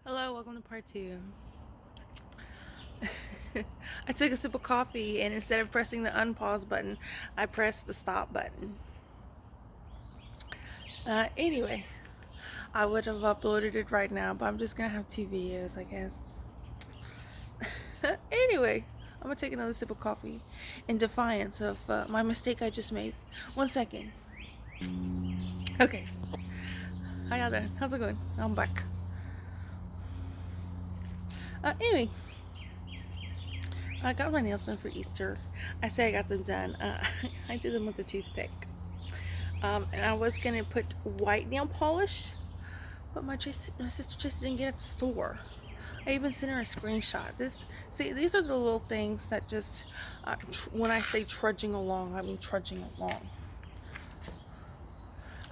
Hello, welcome to part two. I took a sip of coffee and instead of pressing the unpause button, I pressed the stop button. Anyway, I would have uploaded it right now, but I'm just gonna have two videos, I guess. Anyway, I'm gonna take another sip of coffee in defiance of my mistake I just made. 1 second. Okay. How y'all doing? How's it going? I'm back. Anyway, I got my nails done for Easter. I say I got them done. I did them with a toothpick. And I was gonna put white nail polish, but my sister just didn't get it at the store. I even sent her a screenshot. These are the little things that just, when I say trudging along, I mean trudging along.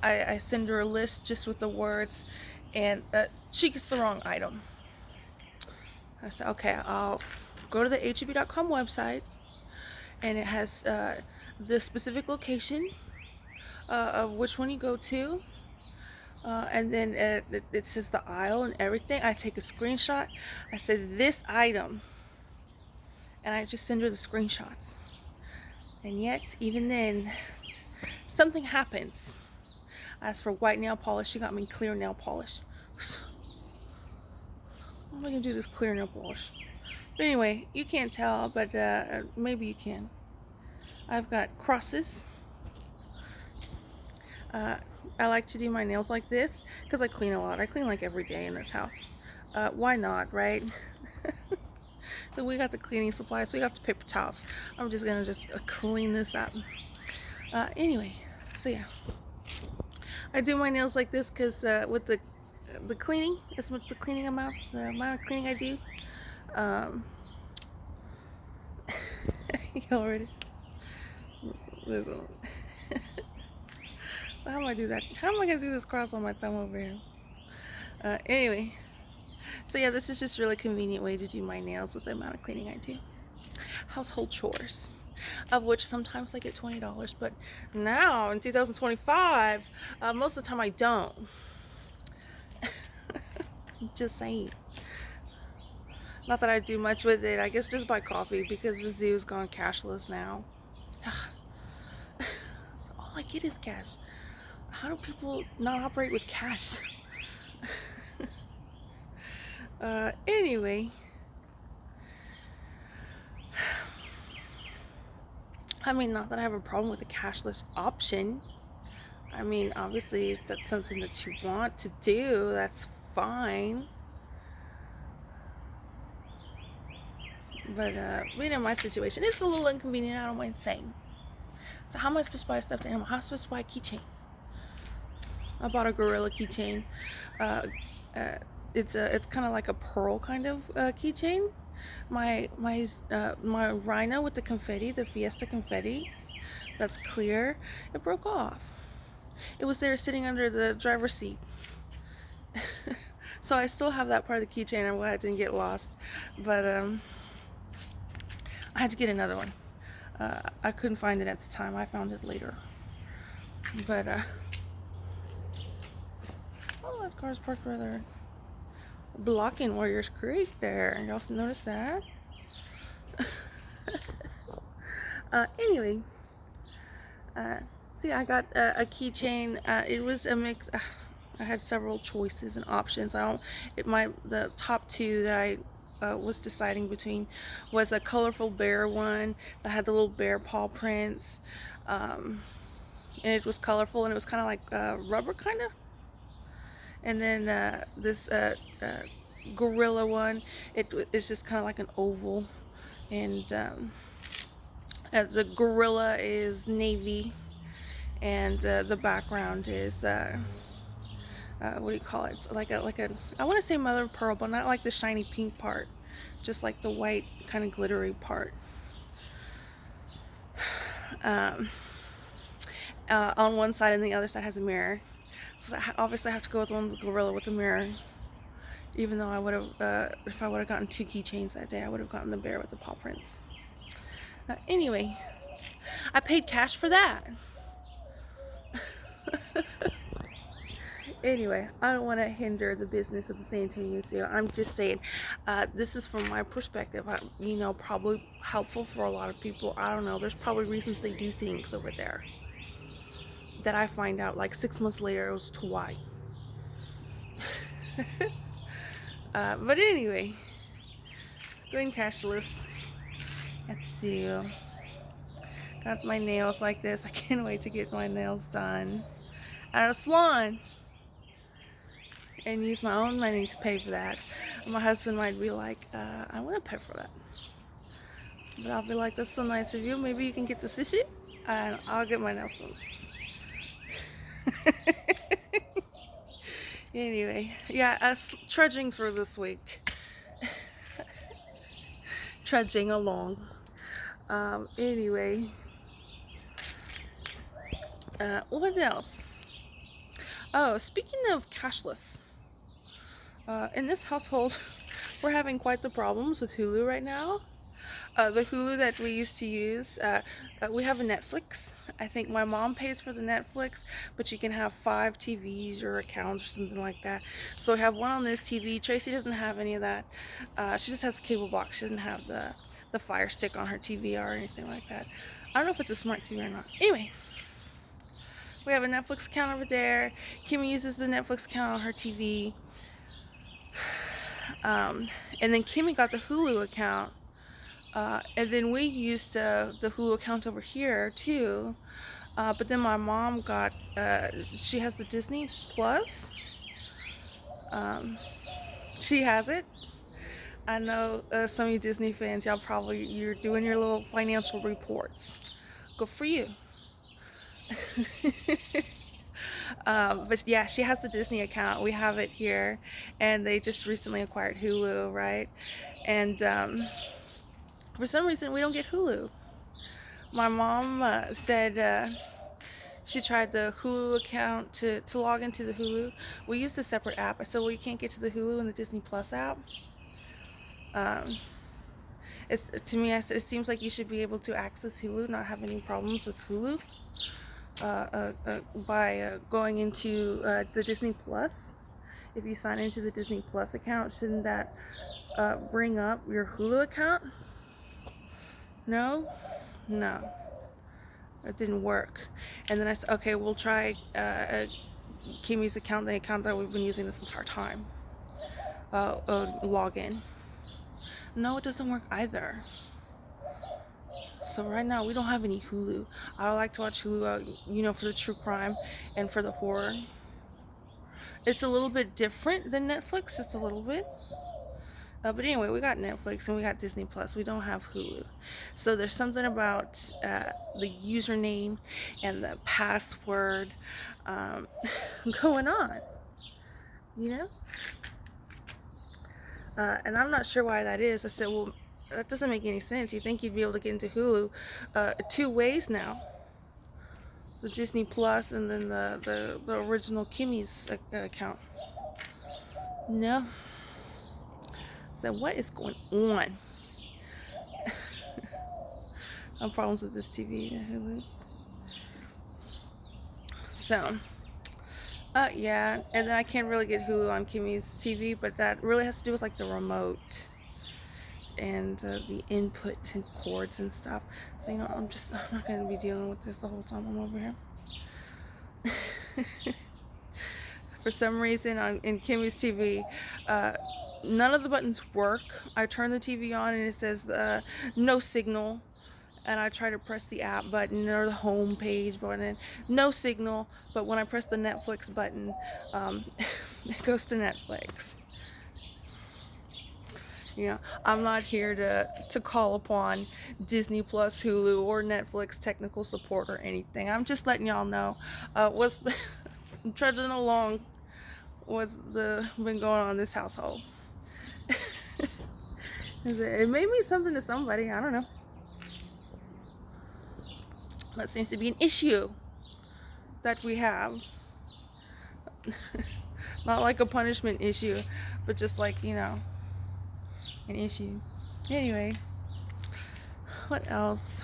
I send her a list just with the words, and she gets the wrong item. I said, okay, I'll go to the HEB.com website, and it has the specific location of which one you go to. And then it says the aisle and everything. I take a screenshot. I say this item, and I just send her the screenshots. And yet, even then, something happens. As for white nail polish, she got me clear nail polish. How am I gonna do this clear nail polish? But anyway, you can't tell, but maybe you can. I've got crosses. I like to do my nails like this because I clean a lot. I clean like every day in this house. Why not, right? So we got the cleaning supplies. We got the paper towels. I'm just gonna clean this up. Anyway, so yeah, I do my nails like this because with the cleaning, as much the amount of cleaning I do. Um, you already. Listen. So how am I do that? How am I gonna do this cross on my thumb over here? Anyway, so yeah, this is just a really convenient way to do my nails with the amount of cleaning I do. Household chores, of which sometimes I get $20, but now in 2025, most of the time I don't. Just saying. Not that I do much with it. I guess just buy coffee because the zoo's gone cashless now. So all I get is cash. How do people not operate with cash? Anyway, I mean, not that I have a problem with the cashless option. I mean, obviously, if that's something that you want to do, that's fine. But in my situation, it's a little inconvenient, I don't mind saying. So how am I supposed to buy a stuffed animal? How am I supposed to buy a keychain? I bought a gorilla keychain. It's kind of like a pearl kind of keychain. My rhino with the confetti, the Fiesta confetti, that's clear. It broke off. It was there sitting under the driver's seat. So I still have that part of the keychain. I'm glad it didn't get lost. But I had to get another one. I couldn't find it at the time. I found it later. But oh, that car's parked right there, blocking Warriors Creek there. Y'all notice that? Anyway, see, I got a keychain. It was a mix. I had several choices and options. The top two that I was deciding between was a colorful bear one that had the little bear paw prints, and it was colorful and it was kind of like rubber kind of. And then this gorilla one, it's just kind of like an oval, and the gorilla is navy, and the background is what do you call it? It's like a I want to say mother of pearl, but not like the shiny pink part, just like the white kind of glittery part. Um, on one side, and the other side has a mirror. So obviously I have to go with one with the gorilla with the mirror. Even though I would have, if I would have gotten two keychains that day, I would have gotten the bear with the paw prints. Anyway, I paid cash for that. Anyway, I don't want to hinder the business of the San Antonio Museum. I'm just saying, this is from my perspective. Probably helpful for a lot of people. I don't know. There's probably reasons they do things over there that I find out like 6 months later as to why. But anyway, going cashless. Let's see. Got my nails like this. I can't wait to get my nails done at a salon and use my own money to pay for that. My husband might be like, I want to pay for that. But I'll be like, that's so nice of you. Maybe you can get the sushi and I'll get my nails done. Anyway, yeah, us trudging through this week. Trudging along. Anyway, what else? Oh, speaking of cashless, in this household, we're having quite the problems with Hulu right now. The Hulu that we used to use, we have a Netflix. I think my mom pays for the Netflix, but you can have 5 TVs or accounts or something like that. So I have one on this TV. Tracy doesn't have any of that. She just has a cable box. She doesn't have the Fire Stick on her TV or anything like that. I don't know if it's a smart TV or not. Anyway, we have a Netflix account over there. Kimmy uses the Netflix account on her TV. And then Kimmy got the Hulu account. And then we used the Hulu account over here too. But then my mom got, she has the Disney Plus. She has it. I know some of you Disney fans, you're doing your little financial reports. Good for you. But yeah, she has the Disney account. We have it here. And they just recently acquired Hulu, right? And for some reason, we don't get Hulu. My mom said she tried the Hulu account to log into the Hulu. We used a separate app. I said, well, you can't get to the Hulu and the Disney Plus app. To me, I said, it seems like you should be able to access Hulu, not have any problems with Hulu by going into the Disney Plus. If you sign into the Disney Plus account, shouldn't that bring up your Hulu account? No, it didn't work. And then I said, okay, we'll try Kimmy's account, the account that we've been using this entire time. Log in. No, it doesn't work either. So right now we don't have any Hulu. I like to watch Hulu, for the true crime and for the horror. It's a little bit different than Netflix, just a little bit. But anyway, we got Netflix and we got Disney Plus. We don't have Hulu. So there's something about the username and the password going on, And I'm not sure why that is. I said, well, that doesn't make any sense. You think you'd be able to get into Hulu 2 ways now. The Disney Plus and then the original Kimmy's account. No. So what is going on? I have problems with this TV and Hulu. So, yeah, and then I can't really get Hulu on Kimmy's TV, but that really has to do with like the remote and the input and cords and stuff. So, I'm not going to be dealing with this the whole time I'm over here. For some reason in Kimmy's TV, none of the buttons work. I turn the TV on and it says no signal, and I try to press the app button or the home page button, no signal. But when I press the Netflix button, it goes to Netflix. I'm not here to call upon Disney Plus, Hulu, or Netflix technical support or anything. I'm just letting y'all know what's trudging along what's been going on in this household. It may mean something to somebody. I don't know. That seems to be an issue that we have. Not like a punishment issue, but just like, an issue. Anyway, what else?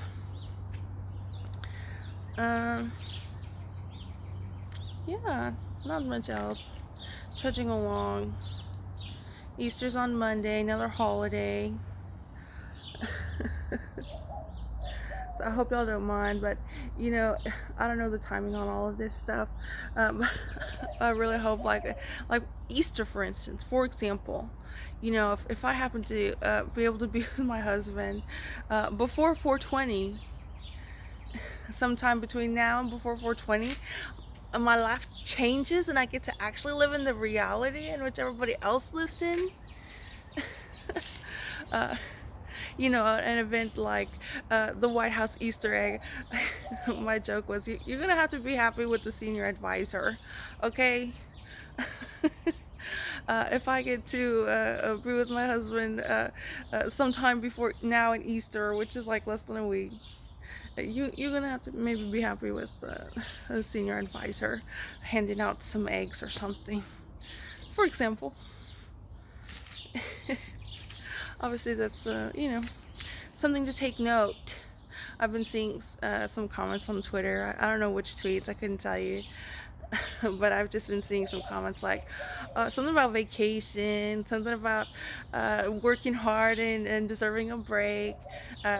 Yeah. not much else. Trudging along. Easter's on Monday, another holiday. So I hope y'all don't mind, but you know, I don't know the timing on all of this stuff. I really hope, like Easter, for instance, for example, you know, if I happen to be able to be with my husband before 420, sometime between now and before 420, my life changes and I get to actually live in the reality in which everybody else lives in. uh, you know, an event like the White House Easter egg. My joke was, you're gonna have to be happy with the senior advisor, okay? If I get to be with my husband sometime before now and Easter, which is like less than a week, you're gonna have to maybe be happy with a senior advisor handing out some eggs or something, for example. Obviously, that's you know, something to take note. I've been seeing some comments on Twitter. I don't know which tweets, I couldn't tell you. But I've just been seeing some comments like something about vacation, something about working hard and deserving a break.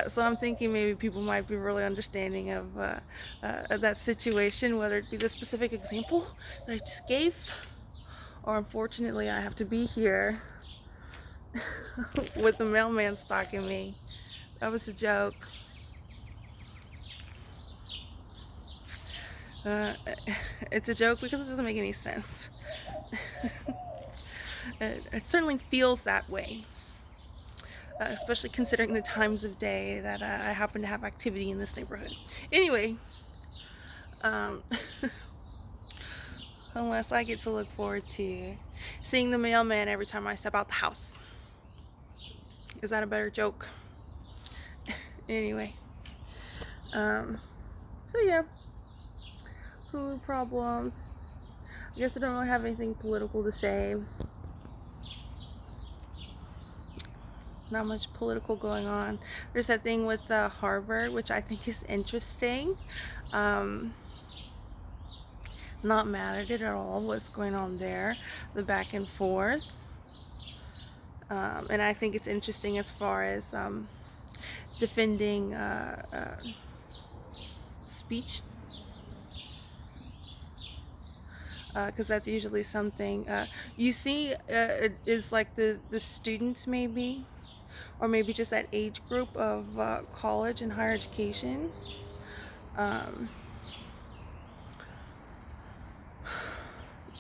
So I'm thinking maybe people might be really understanding of that situation, whether it be the specific example that I just gave, or unfortunately I have to be here with the mailman stalking me. That was a joke. It's a joke because it doesn't make any sense. It certainly feels that way, especially considering the times of day that I happen to have activity in this neighborhood. Anyway, unless I get to look forward to seeing the mailman every time I step out the house. Is that a better joke? Anyway, so yeah, hulu problems. I guess I don't really have anything political to say. Not much political going on. There's that thing with Harvard, which I think is interesting. Not mad at it at all, what's going on there, the back and forth. And I think it's interesting as far as defending speech, because that's usually something you see is like the students maybe, or maybe just that age group of college and higher education.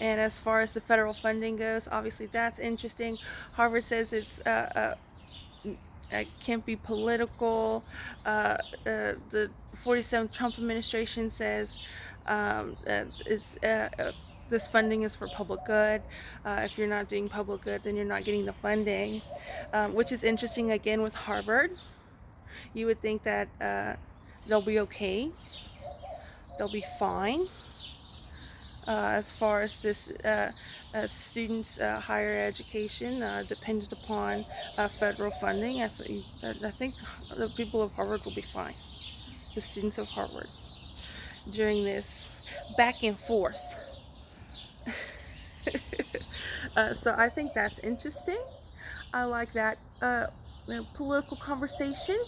And as far as the federal funding goes, obviously that's interesting. Harvard says it can't be political. The 47th Trump administration says this funding is for public good. If you're not doing public good, then you're not getting the funding, which is interesting. Again, with Harvard, you would think that they'll be okay, they'll be fine. As far as this students' higher education dependent upon federal funding, I think the people of Harvard will be fine. The students of Harvard during this back and forth. So I think that's interesting. I like that political conversation,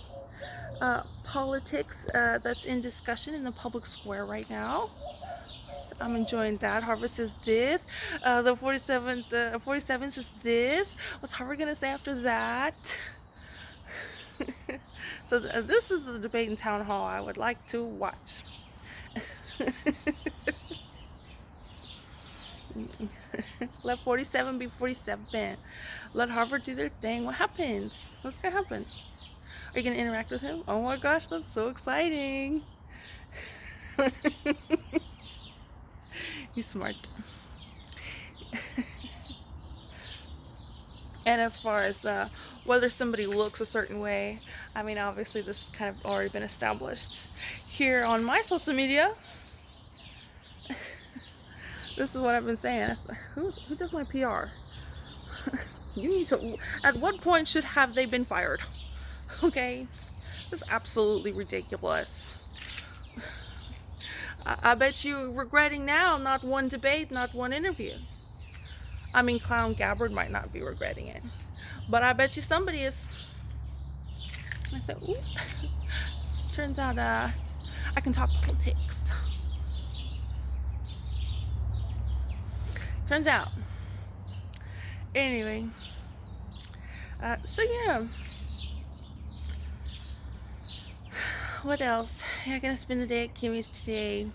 politics that's in discussion in the public square right now. I'm enjoying that. Harvard says this. The 47 says this. What's Harvard gonna say after that? So this is the debate in town hall I would like to watch. Let 47 be 47. Let Harvard do their thing. What happens? What's gonna happen? Are you gonna interact with him? Oh my gosh, that's so exciting. He's smart. And as far as whether somebody looks a certain way, I mean, obviously this has kind of already been established. Here on my social media, this is what I've been saying. Who does my PR? You need to, at what point should have they been fired? Okay? That's absolutely ridiculous. I bet you regretting now not one debate, not one interview. I mean, Clown Gabbard might not be regretting it, but I bet you somebody is. I said, ooh. Turns out I can talk politics. Turns out. Anyway, so yeah. What else? Yeah, gonna spend the day at Kimmy's today,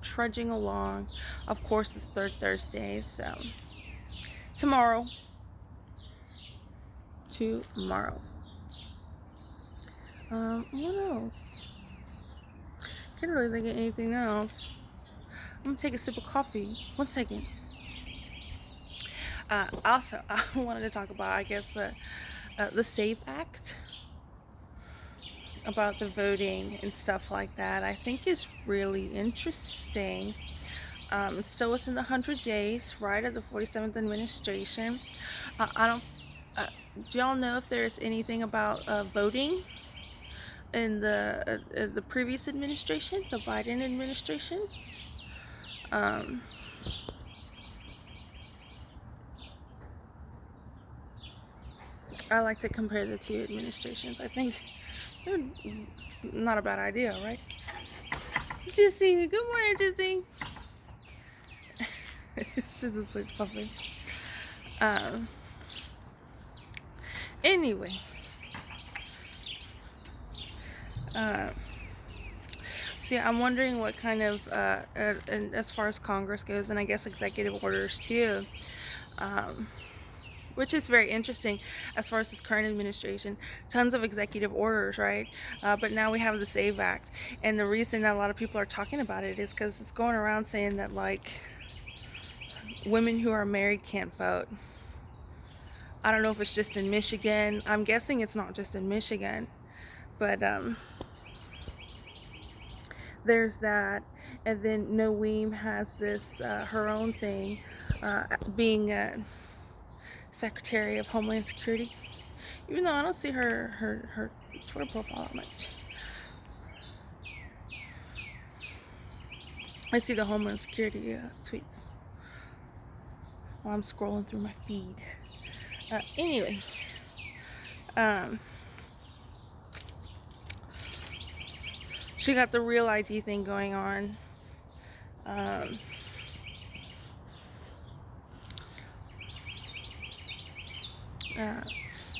trudging along. Of course, it's third Thursday, so tomorrow. Tomorrow. What else? Can't really think of anything else. I'm gonna take a sip of coffee. 1 second. Also, I wanted to talk about, I guess, the SAVE Act, about the voting and stuff like that. I think is really interesting. It's still within the 100 days, right, of the 47th administration. I don't. Do y'all know if there's anything about voting in the previous administration, the Biden administration? I like to compare the two administrations. I think it's not a bad idea, right? Jissy, good morning, Jissy. It's just a sweet puppy. Anyway, see, I'm wondering what kind of, and as far as Congress goes, and I guess executive orders too, which is very interesting as far as this current administration. Tons of executive orders, right? But now we have the SAVE Act, and the reason that a lot of people are talking about it is because it's going around saying that, like, women who are married can't vote. I don't know if it's just in Michigan. I'm guessing it's not just in Michigan, but there's that. And then Noeem has this her own thing, being Secretary of Homeland Security. Even though I don't see her Twitter profile that much. I see the Homeland Security tweets while I'm scrolling through my feed. Anyway, she got the Real ID thing going on.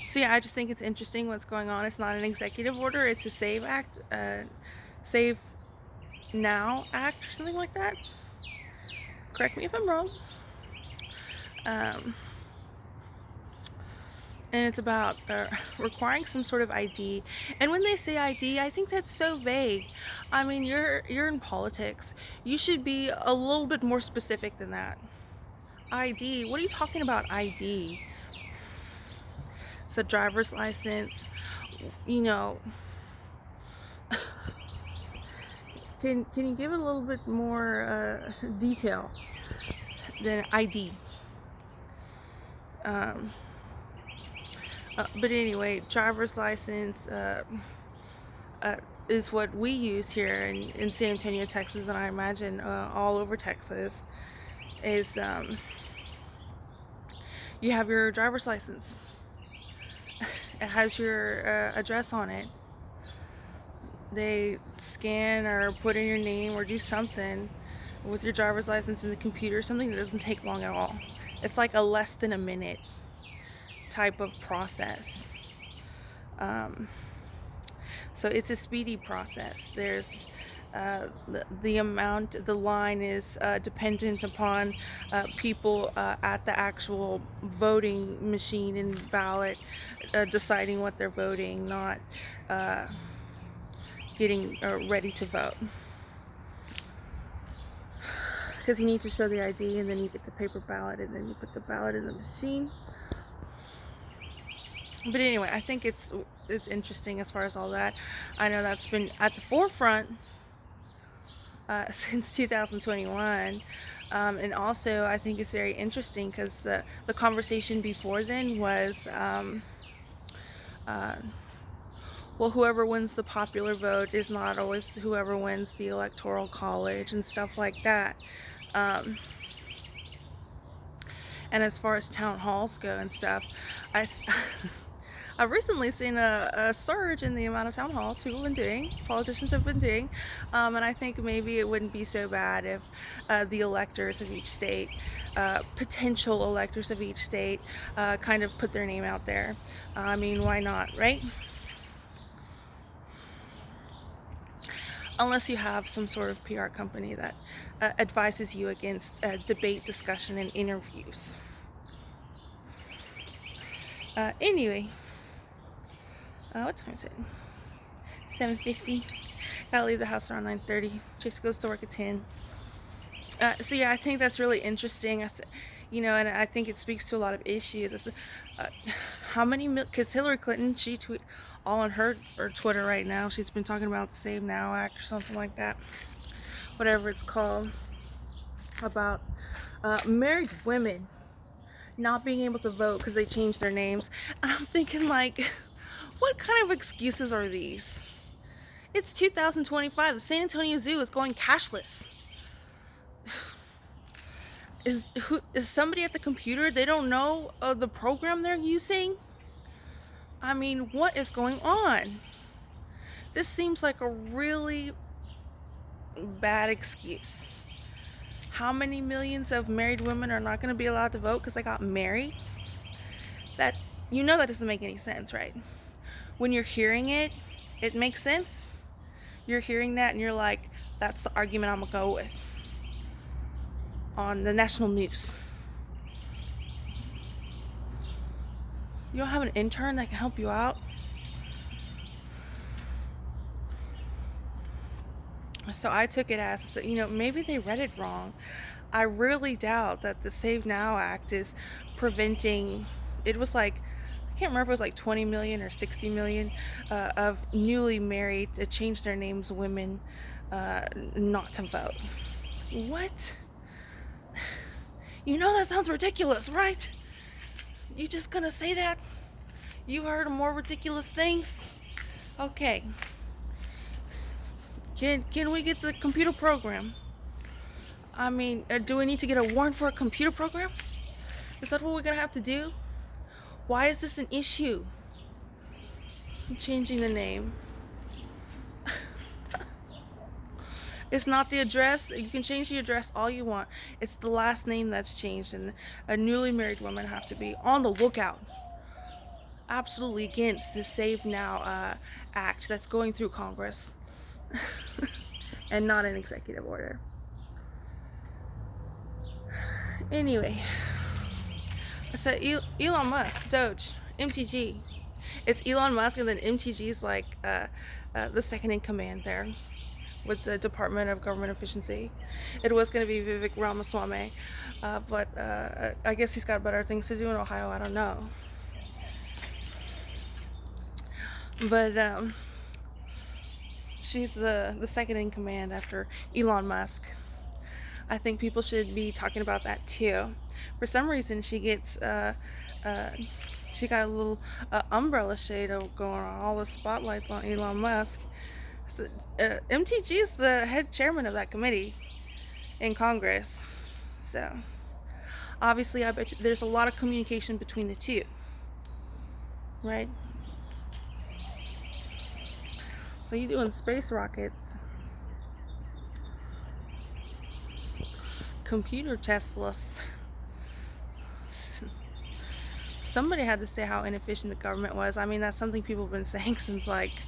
So yeah, I just think it's interesting what's going on. It's not an executive order; it's a SAVE Act, Save Now Act, or something like that. Correct me if I'm wrong. And it's about requiring some sort of ID. And when they say ID, I think that's so vague. I mean, you're in politics. You should be a little bit more specific than that. ID? What are you talking about, ID? It's a driver's license. You know, can you give it a little bit more detail than ID? But anyway, driver's license is what we use here in San Antonio, Texas, and I imagine all over Texas, is you have your driver's license. It has your address on it. They scan or put in your name or do something with your driver's license in the computer, something that doesn't take long at all. It's like a less than a minute type of process. So it's a speedy process. There's the line is dependent upon people at the actual voting machine and ballot deciding what they're voting, not getting ready to vote. Because you need to show the ID, and then you get the paper ballot, and then you put the ballot in the machine. But anyway, I think it's interesting as far as all that. I know that's been at the forefront since 2021, and also I think it's very interesting because the conversation before then was well, whoever wins the popular vote is not always whoever wins the electoral college and stuff like that. Um, and as far as town halls go and stuff, I, I've recently seen a surge in the amount of town halls people have been doing, politicians have been doing, and I think maybe it wouldn't be so bad if the electors of each state, potential electors of each state, kind of put their name out there. I mean, why not, right? Unless you have some sort of PR company that advises you against debate, discussion, and interviews. Anyway, what time is it? 7:50. Gotta leave the house around 9:30. Chase goes to work at 10. So yeah, I think that's really interesting. And I think it speaks to a lot of issues. How many? Because Hillary Clinton, she tweet all on her or Twitter right now. She's been talking about the Save Now Act or something like that, whatever it's called, about married women not being able to vote because they changed their names. And I'm thinking, like, what kind of excuses are these? It's 2025. The San Antonio Zoo is going cashless. Is somebody at the computer? They don't know the program they're using? I mean, what is going on? This seems like a really bad excuse. How many millions of married women are not going to be allowed to vote because they got married? That doesn't make any sense, right? When you're hearing it, it makes sense. You're hearing that and you're like, that's the argument I'm gonna go with on the national news. You don't have an intern that can help you out? So I took it as, maybe they read it wrong. I really doubt that the Save Now Act is preventing, it was like, I can't remember if it was like 20 million or 60 million of newly married, changed their names women not to vote. What? That sounds ridiculous, right? You just gonna say that? You heard more ridiculous things? Okay. Can we get the computer program? I mean, do we need to get a warrant for a computer program? Is that what we're gonna have to do? Why is this an issue? I'm changing the name. It's not the address. You can change the address all you want. It's the last name that's changed, and a newly married woman have to be on the lookout. Absolutely against the Save Now Act that's going through Congress and not an executive order. Anyway, so Elon Musk, Doge, MTG. It's Elon Musk, and then MTG is like the second in command there with the Department of Government Efficiency. It was going to be Vivek Ramaswamy, but I guess he's got better things to do in Ohio. I don't know. But she's the second in command after Elon Musk. I think people should be talking about that too. For some reason, she got a little umbrella shade going on, all the spotlights on Elon Musk. So, MTG is the head chairman of that committee in Congress. So, obviously, I bet you there's a lot of communication between the two, right? So you doing space rockets, computer Teslas. Somebody had to say how inefficient the government was. I mean, that's something people have been saying since 50s,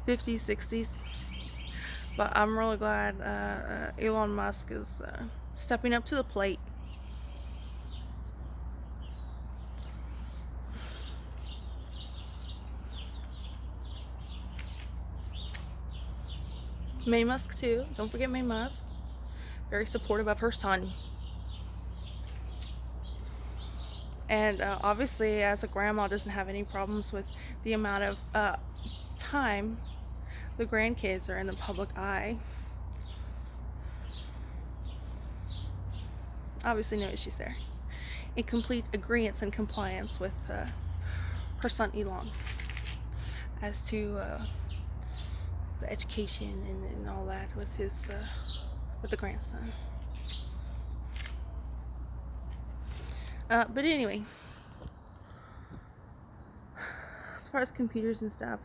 60s. But I'm really glad Elon Musk is stepping up to the plate. May Musk too. Don't forget May Musk. Very supportive of her son. And obviously, as a grandma, doesn't have any problems with the amount of time the grandkids are in the public eye. Obviously, no issues there. In complete agreement and compliance with her son Elon. as to the education and all that with his with the grandson. But anyway, as far as computers and stuff,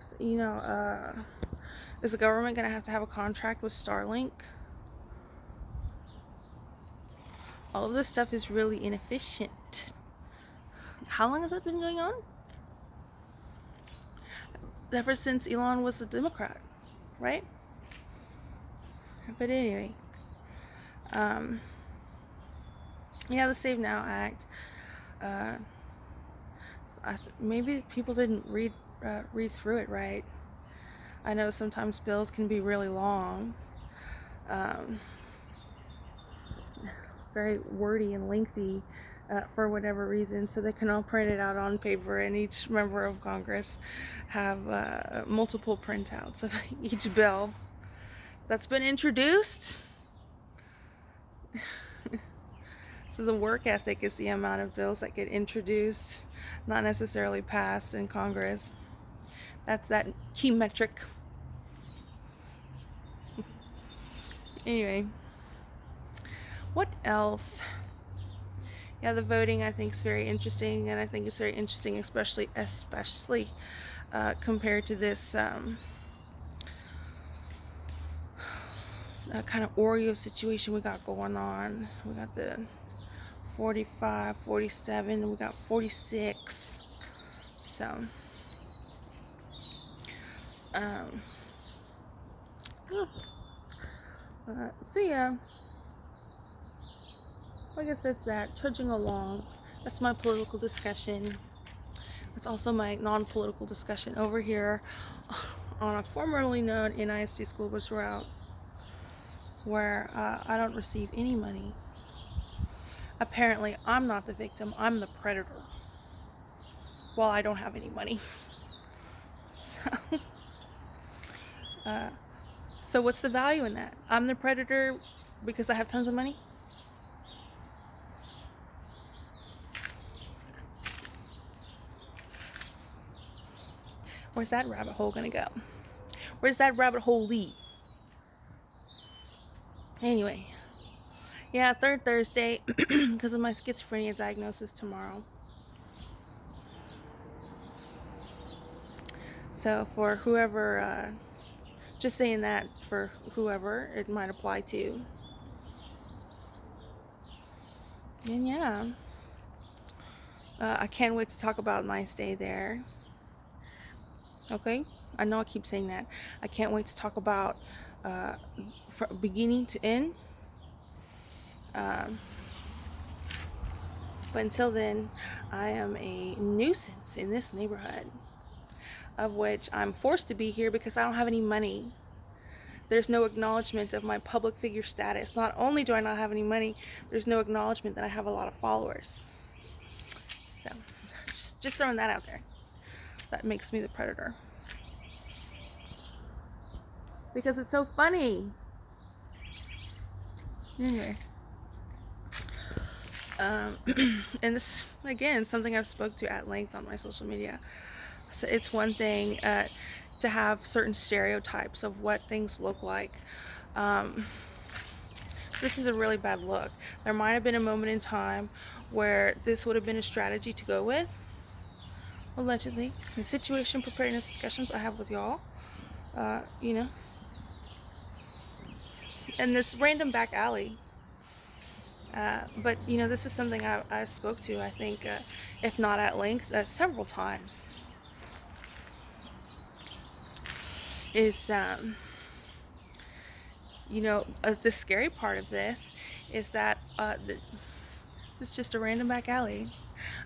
is the government going to have a contract with Starlink? All of this stuff is really inefficient. How long has that been going on? Ever since Elon was a Democrat, right? But anyway, the Save Now Act. Maybe people didn't read through it right. I know sometimes bills can be really long, very wordy and lengthy for whatever reason, so they can all print it out on paper, and each member of Congress have multiple printouts of each bill that's been introduced. So the work ethic is the amount of bills that get introduced, not necessarily passed in Congress. That's that key metric. Anyway, what else? Yeah, the voting I think is very interesting, and I think it's very interesting, especially compared to this kind of Oreo situation we got going on. We got the 45, 47, and we got 46. So, yeah. I guess that's that. Trudging along. That's my political discussion. It's also my non-political discussion over here on a formerly known NISD school bus route where I don't receive any money. Apparently, I'm not the victim. I'm the predator. Well, I don't have any money. So what's the value in that? I'm the predator because I have tons of money? Where's that rabbit hole gonna go? Where's that rabbit hole lead? Anyway, yeah, third Thursday because of my schizophrenia diagnosis tomorrow. So for whoever, just saying that for whoever it might apply to. And yeah, I can't wait to talk about my stay there. Okay, I know I keep saying that. I can't wait to talk about from beginning to end. But until then, I am a nuisance in this neighborhood, of which I'm forced to be here because I don't have any money. There's no acknowledgement of my public figure status. Not only do I not have any money, there's no acknowledgement that I have a lot of followers. So, just throwing that out there. That makes me the predator. Because it's so funny. Anyway. And this, again, something I've spoke to at length on my social media. So it's one thing to have certain stereotypes of what things look like. This is a really bad look. There might have been a moment in time where this would have been a strategy to go with. Allegedly, the situation preparedness discussions I have with y'all, and this random back alley. But this is something I spoke to, I think, if not at length, several times. Is the scary part of this is that it's just a random back alley.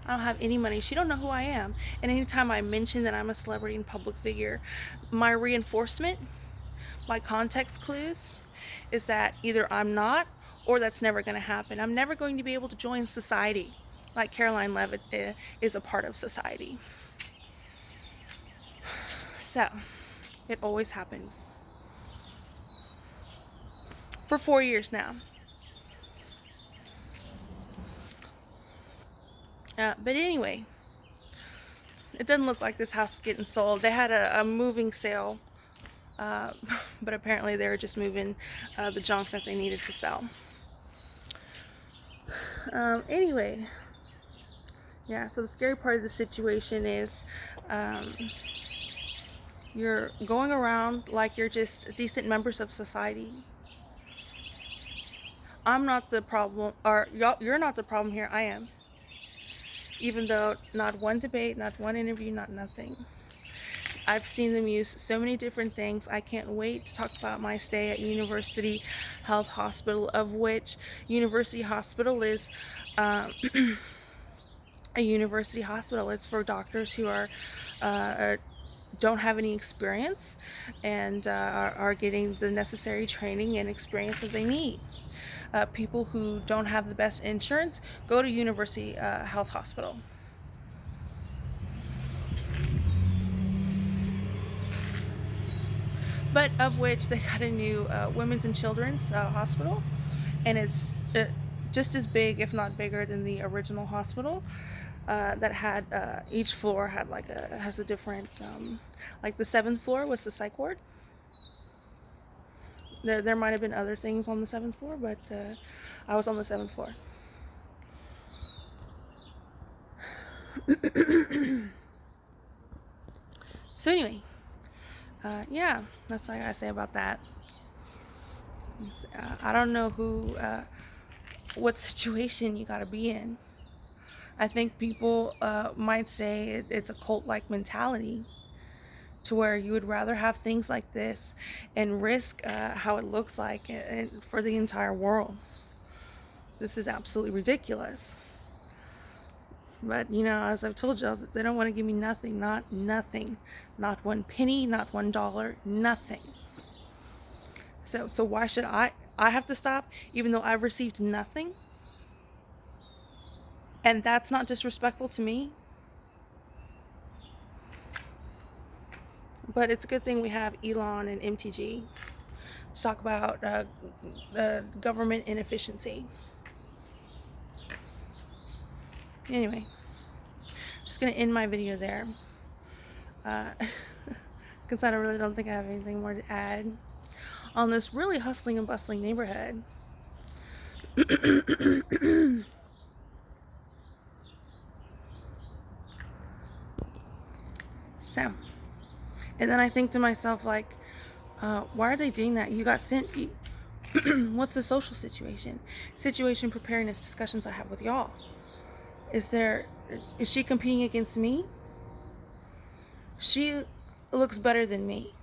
I don't have any money. She don't know who I am. And anytime I mention that I'm a celebrity and public figure, my reinforcement, my context clues, is that either I'm not or that's never going to happen. I'm never going to be able to join society like Caroline Levitt is a part of society. So, it always happens. For 4 years now. But anyway, it doesn't look like this house is getting sold. They had a moving sale, uh, but apparently they were just moving the junk that they needed to sell. Anyway, yeah, so the scary part of the situation is you're going around like you're just decent members of society. I'm not the problem, or you're not the problem here, I am. Even though not one debate, not one interview, not nothing. I've seen them use so many different things. I can't wait to talk about my stay at University Health Hospital, of which University Hospital is a university hospital. It's for doctors who don't have any experience and are getting the necessary training and experience that they need. People who don't have the best insurance go to University Health Hospital. But of which they got a new women's and children's hospital, and it's just as big, if not bigger, than the original hospital. That had each floor had has a different, like the 7th floor was the psych ward. There might have been other things on the 7th floor, but I was on the 7th floor. So anyway, yeah, that's all I gotta say about that. I don't know what situation you gotta be in. I think people might say it's a cult-like mentality, to where you would rather have things like this and risk how it looks like for the entire world. This is absolutely ridiculous. But, you know, as I've told you, they don't want to give me nothing, not nothing, not one penny, not $1, nothing. So why should I have to stop, even though I've received nothing? And that's not disrespectful to me. But it's a good thing we have Elon and MTG to talk about government inefficiency. Anyway, just gonna end my video there, because I really don't think I have anything more to add on this really hustling and bustling neighborhood. So, and then I think to myself, like, why are they doing that? You got sent. What's the social situation? Situation preparedness discussions I have with y'all. Is she competing against me? She looks better than me.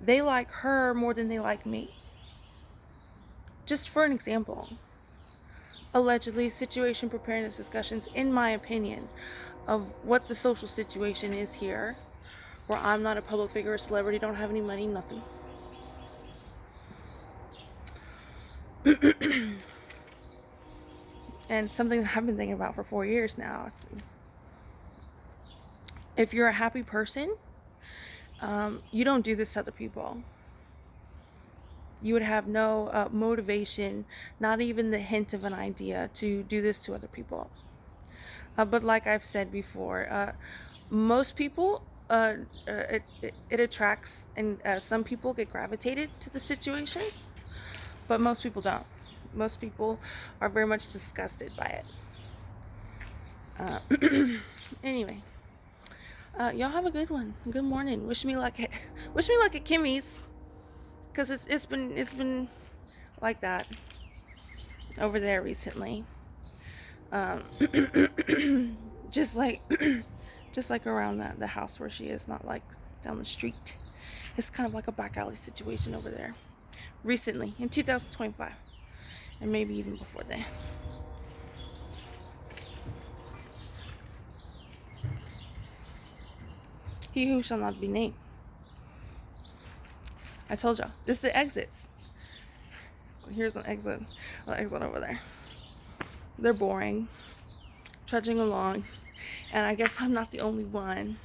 They like her more than they like me. Just for an example. Allegedly, situation preparedness discussions, in my opinion, of what the social situation is here, where I'm not a public figure, a celebrity, don't have any money, nothing. And something that I've been thinking about for 4 years now. If you're a happy person, you don't do this to other people. You would have no motivation, not even the hint of an idea to do this to other people. But like I've said before, most people, it attracts, and some people get gravitated to the situation, but most people don't. Most people are very much disgusted by it. Anyway, y'all have a good one. Good morning. Wish me luck at Kimmy's, because it's been like that over there recently. Just like around the house where she is, not like down the street. It's kind of like a back alley situation over there. Recently, in 2025. And maybe even before then. He who shall not be named. I told y'all, this is the exits. So here's an exit over there. They're boring, trudging along, and I guess I'm not the only one.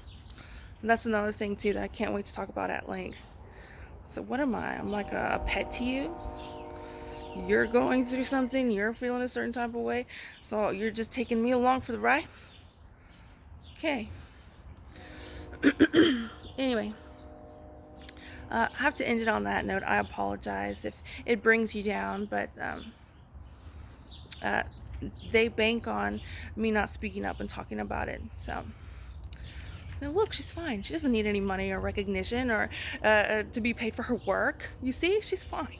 And that's another thing too that I can't wait to talk about at length. So what am I? I'm like a pet to you? You're going through something, you're feeling a certain type of way, so you're just taking me along for the ride? Okay. Anyway, I have to end it on that note. I apologize if it brings you down, but uh, they bank on me not speaking up and talking about it. So, now look, she's fine. She doesn't need any money or recognition or to be paid for her work. You see, she's fine.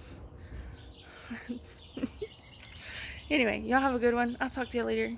Anyway, y'all have a good one. I'll talk to you later.